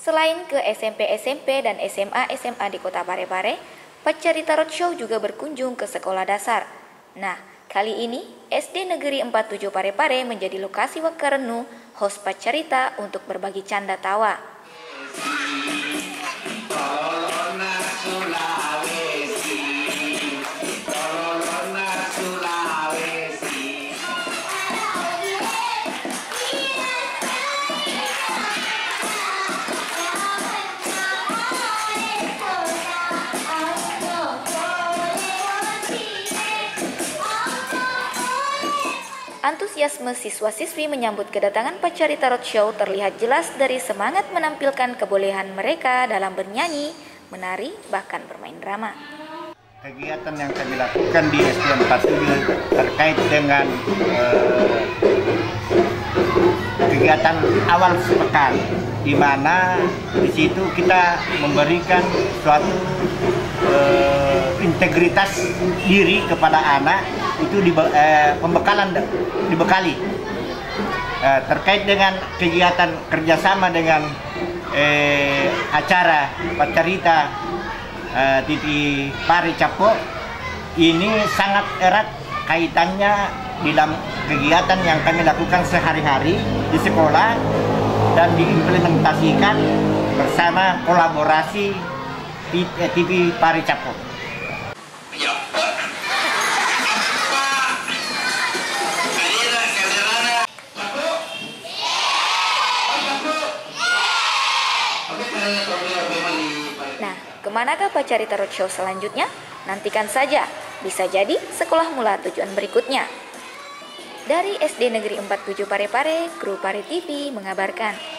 Selain ke SMP-SMP dan SMA-SMA di Kota Parepare, Pacarita Roadshow juga berkunjung ke sekolah dasar. Nah, kali ini SD Negeri 47 Parepare menjadi lokasi Wakarenu host Pacarita untuk berbagi canda tawa. Antusiasme siswa-siswi menyambut kedatangan Pacarita Roadshow terlihat jelas dari semangat menampilkan kebolehan mereka dalam bernyanyi, menari, bahkan bermain drama. Kegiatan yang kami lakukan di SD 47 terkait dengan kegiatan awal sepekan, di mana di situ kita memberikan suatu integritas diri kepada anak itu dibekali terkait dengan kegiatan kerjasama dengan acara Pacarita Titi Pare Capo. Ini sangat erat kaitannya di dalam kegiatan yang kami lakukan sehari-hari di sekolah dan diimplementasikan bersama kolaborasi TV Pare Capo. Nah, kemanakah Pacarita Roadshow selanjutnya? Nantikan saja, bisa jadi sekolah mula tujuan berikutnya. Dari SD Negeri 47 Parepare, Kru Pare TV mengabarkan.